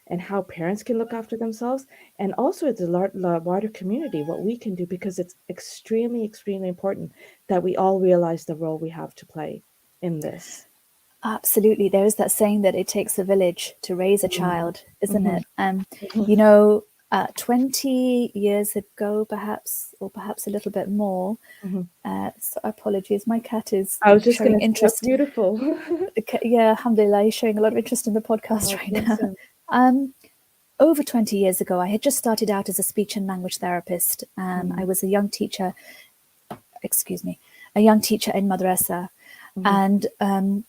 and how parents can look after themselves, and also the wider community, what we can do, because it's extremely important that we all realize the role we have to play in this. Absolutely. There is that saying that it takes a village to raise a child, isn't it? 20 years ago, perhaps, or perhaps a little bit more. So apologies, my cat is showing interest. Beautiful. Yeah, alhamdulillah, he's showing a lot of interest in the podcast right now. Over 20 years ago, I had just started out as a speech and language therapist. I was a young teacher in Madressa. And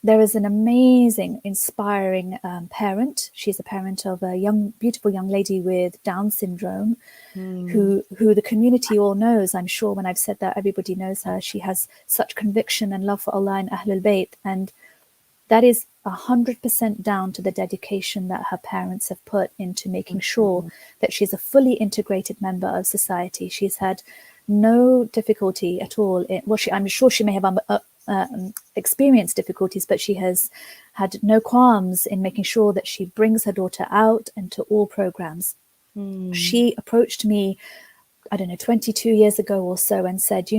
there is an amazing, inspiring parent. She's a parent of a beautiful young lady with Down syndrome, who the community all knows. I'm sure when I've said that, everybody knows her. She has such conviction and love for Allah and Ahlul Bayt. And that is 100% down to the dedication that her parents have put into making sure that she's a fully integrated member of society. She's had no difficulty at all. I'm sure she may have experienced difficulties, but she has had no qualms in making sure that she brings her daughter out and to all programs. She approached me, 22 years ago or so, and said,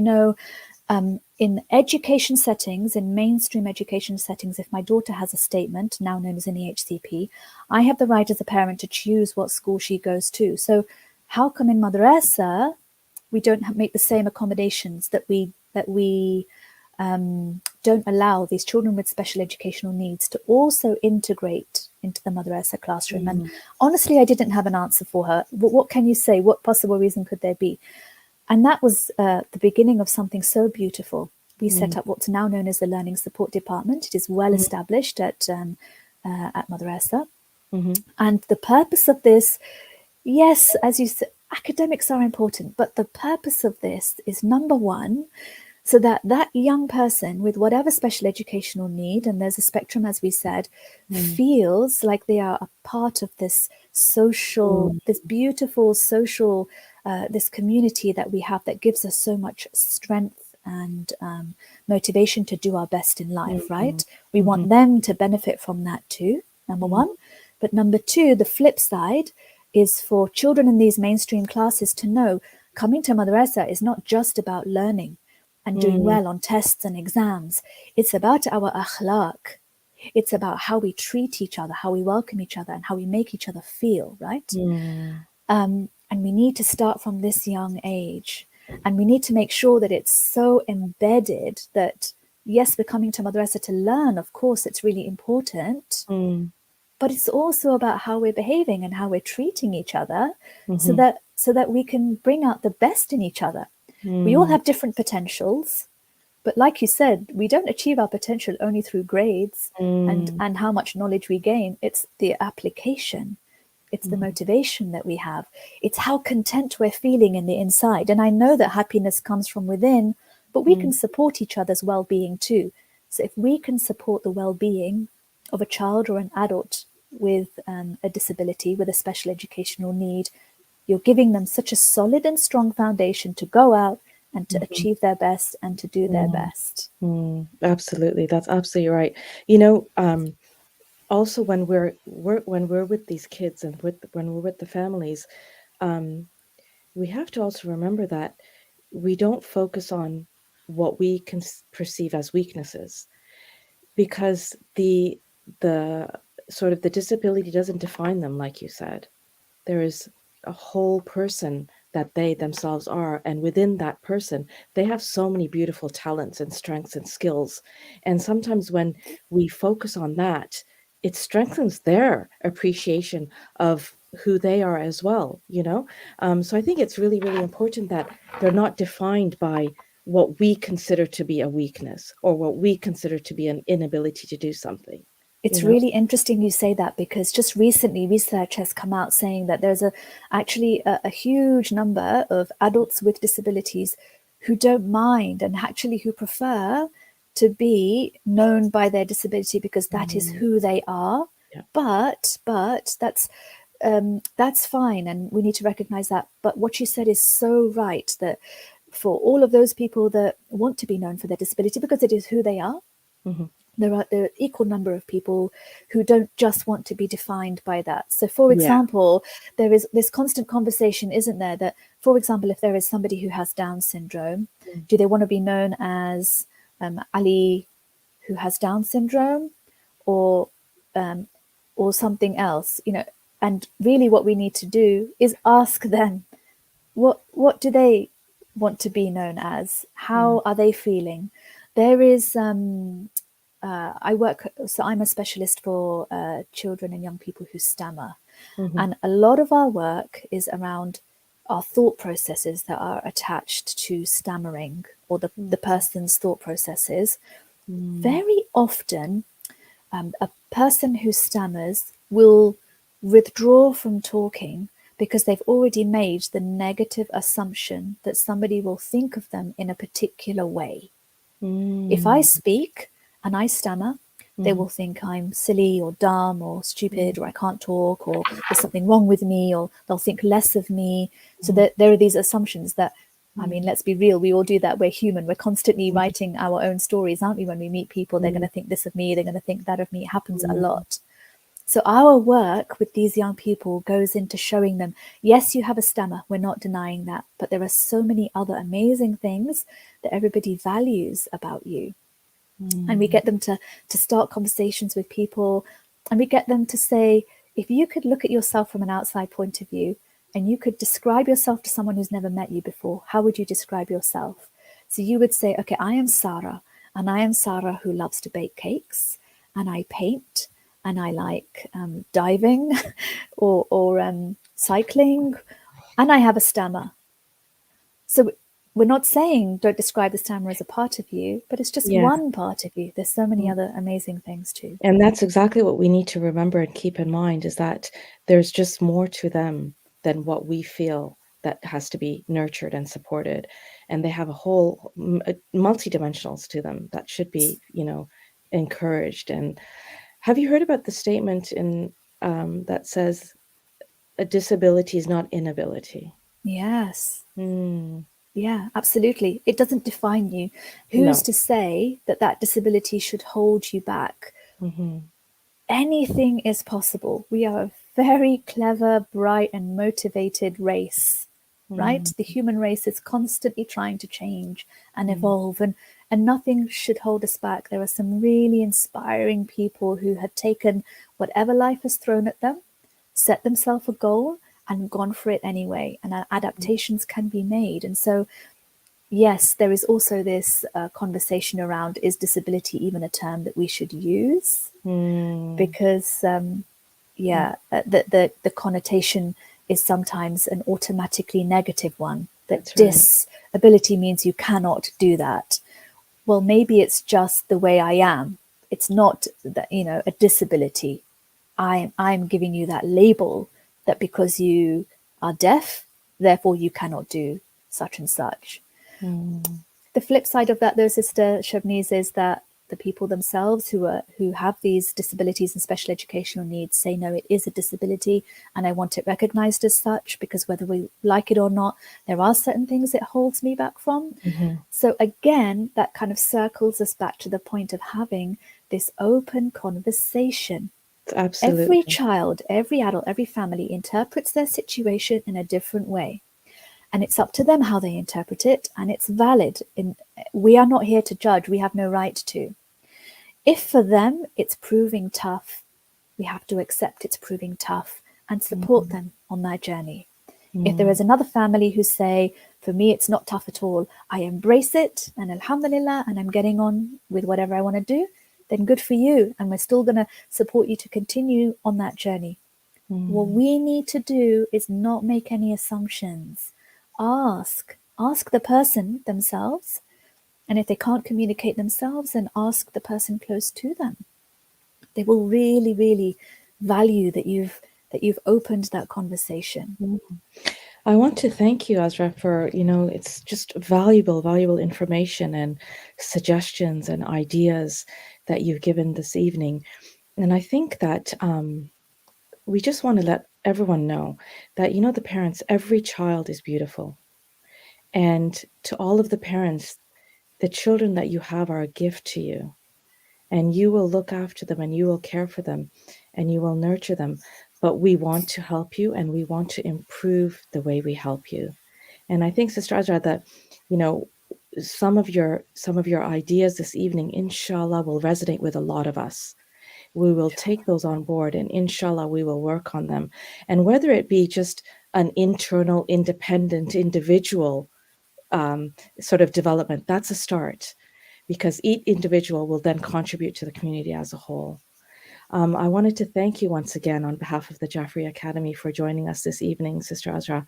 in education settings, in mainstream education settings, if my daughter has a statement, now known as an EHCP, I have the right as a parent to choose what school she goes to. So how come in Madressa we don't make the same accommodations, that we don't allow these children with special educational needs to also integrate into the Madressa classroom? And honestly, I didn't have an answer for her. What can you say? What possible reason could there be? And that was the beginning of something so beautiful. We set up what's now known as the Learning Support Department. It is well established at Madressa. And the purpose of this, yes, as you said, academics are important, but the purpose of this is, number one, so that that young person with whatever special educational need, and there's a spectrum, as we said, feels like they are a part of this social, this beautiful social, this community that we have that gives us so much strength and motivation to do our best in life, right? We want them to benefit from that too, number one. But number two, the flip side is for children in these mainstream classes to know coming to madrasa is not just about learning and doing well on tests and exams. It's about our akhlaq. It's about how we treat each other, how we welcome each other, and how we make each other feel, right? And we need to start from this young age. And we need to make sure that it's so embedded that, yes, we're coming to madrasa to learn. Of course, it's really important. But it's also about how we're behaving and how we're treating each other so that we can bring out the best in each other. We all have different potentials, but like you said, we don't achieve our potential only through grades and how much knowledge we gain. It's the application. It's the motivation that we have. It's how content we're feeling in the inside. And I know that happiness comes from within, but we can support each other's well-being too. So if we can support the well-being of a child or an adult with a disability, with a special educational need, you're giving them such a solid and strong foundation to go out and to achieve their best and to do their best. Absolutely. That's absolutely right. You know, also when we're with these kids and when we're with the families, we have to also remember that we don't focus on what we can perceive as weaknesses, because the sort of the disability doesn't define them, like you said. There is a whole person that they themselves are, and within that person they have so many beautiful talents and strengths and skills, and sometimes when we focus on that, it strengthens their appreciation of who they are as well, you know. So I think it's really, really important that they're not defined by what we consider to be a weakness or what we consider to be an inability to do something. It's really interesting you say that, because just recently research has come out saying that there's actually a huge number of adults with disabilities who don't mind and actually who prefer to be known by their disability because that is who they are. Yeah. But that's fine, and we need to recognize that. But what you said is so right, that for all of those people that want to be known for their disability because it is who they are, there are equal number of people who don't just want to be defined by that. So, for example, there is this constant conversation, isn't there, that, for example, if there is somebody who has Down syndrome, do they want to be known as Ali, who has Down syndrome, or something else? You know, and really, what we need to do is ask them, what do they want to be known as? How are they feeling? There is I'm a specialist for children and young people who stammer. And a lot of our work is around our thought processes that are attached to stammering, or the person's thought processes. Very often, a person who stammers will withdraw from talking because they've already made the negative assumption that somebody will think of them in a particular way. If I speak and I stammer, they will think I'm silly or dumb or stupid, or I can't talk, or there's something wrong with me, or they'll think less of me. So that there are these assumptions that, I mean, let's be real, we all do that. We're human. We're constantly writing our own stories, aren't we? When we meet people, they're going to think this of me, they're going to think that of me. It happens a lot. So our work with these young people goes into showing them, yes, you have a stammer, we're not denying that, but there are so many other amazing things that everybody values about you. And we get them to start conversations with people, and we get them to say, if you could look at yourself from an outside point of view and you could describe yourself to someone who's never met you before, how would you describe yourself? So you would say, okay, I am Sarah, and I am Sarah who loves to bake cakes, and I paint, and I like diving or cycling, and I have a stammer. So we're not saying don't describe the stammer as a part of you, but it's just Yeah. one part of you. There's so many other amazing things too. And that's exactly what we need to remember and keep in mind, is that there's just more to them than what we feel that has to be nurtured and supported. And they have a whole multidimensionals to them that should be, encouraged. And have you heard about the statement in that says a disability is not inability? Yes. Mm, Yeah, absolutely. It doesn't define you. Who's no. to say that that disability should hold you back? Mm-hmm. Anything is possible. We are a very clever, bright, and motivated race, right? Mm, The human race is constantly trying to change and mm, evolve, and nothing should hold us back. There are some really inspiring people who have taken whatever life has thrown at them, set themselves a goal, and gone for it anyway. And adaptations can be made. And so, yes, there is also this conversation around, is disability even a term that we should use? mm, Because mm. the connotation is sometimes an automatically negative one, that That's right. disability means you cannot do that. Well, maybe it's just the way I am. It's not that, a disability. I'm giving you that label that because you are deaf, therefore you cannot do such and such. Mm, The flip side of that, though, Sister Shabniz, is that the people themselves who have these disabilities and special educational needs say, no, it is a disability and I want it recognized as such, because whether we like it or not, there are certain things it holds me back from. mm-hmm. So again, that kind of circles us back to the point of having this open conversation. Every Absolutely. child, every adult, every family interprets their situation in a different way. And it's up to them how they interpret it, and it's valid. We are not here to judge. We have no right to. If for them it's proving tough, we have to accept it's proving tough and support Mm, them on their journey. If there mm, is another family who say, for me, it's not tough at all, I embrace it, and alhamdulillah, and I'm getting on with whatever I want to do, then good for you. And we're still going to support you to continue on that journey. What mm. we need to do is not make any assumptions. Ask the person themselves. And if they can't communicate themselves, then ask the person close to them. They will really, really value that you've opened that conversation. Mm. I want to thank you, Azra, for, it's just valuable information and suggestions and ideas that you've given this evening. And I think that we just want to let everyone know that, the parents, every child is beautiful. And to all of the parents, the children that you have are a gift to you. And you will look after them and you will care for them and you will nurture them. But we want to help you and we want to improve the way we help you. And I think, Sister Azra, that, some of your ideas this evening, inshallah, will resonate with a lot of us. We will take those on board and inshallah we will work on them. And whether it be just an internal, independent, individual sort of development, that's a start, because each individual will then contribute to the community as a whole. I wanted to thank you once again on behalf of the Jaffrey Academy for joining us this evening, Sister Azra.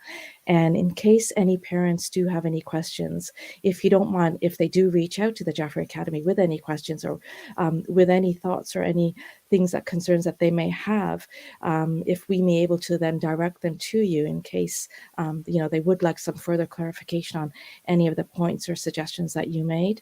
And in case any parents do have any questions, if you don't mind, if they do reach out to the Jaffrey Academy with any questions or with any thoughts or any things that concerns that they may have, if we may able to then direct them to you in case, they would like some further clarification on any of the points or suggestions that you made.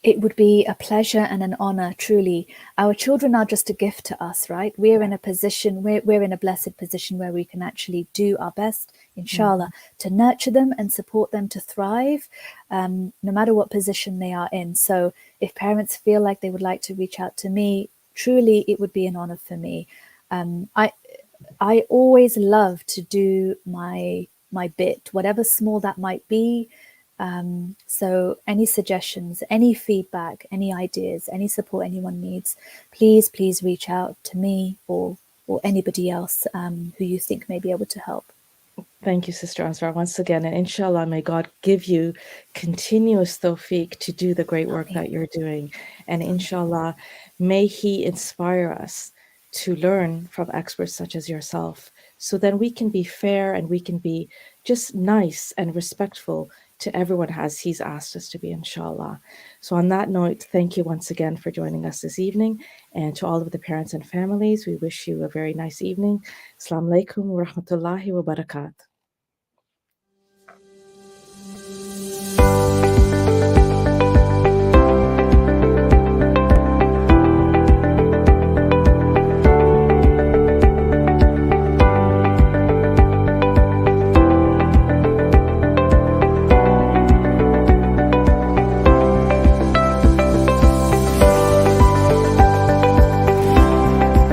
It would be a pleasure and an honor, truly. Our children are just a gift to us, right? We're in a position, we're in a blessed position where we can actually do our best, inshallah, to nurture them and support them to thrive, no matter what position they are in. So if parents feel like they would like to reach out to me, truly, it would be an honor for me. I always love to do my bit, whatever small that might be. So any suggestions, any feedback, any ideas, any support anyone needs, please reach out to me or anybody else who you think may be able to help. Thank you, Sister Azra, once again. And inshallah, may God give you continuous tawfiq to do the great work that you're doing. And inshallah, may He inspire us to learn from experts such as yourself, so then we can be fair and we can be just nice and respectful to everyone as He's asked us to be, inshallah. So on that note, thank you once again for joining us this evening. And to all of the parents and families, we wish you a very nice evening. Assalamu alaikum wa rahmatullahi wa barakatuh.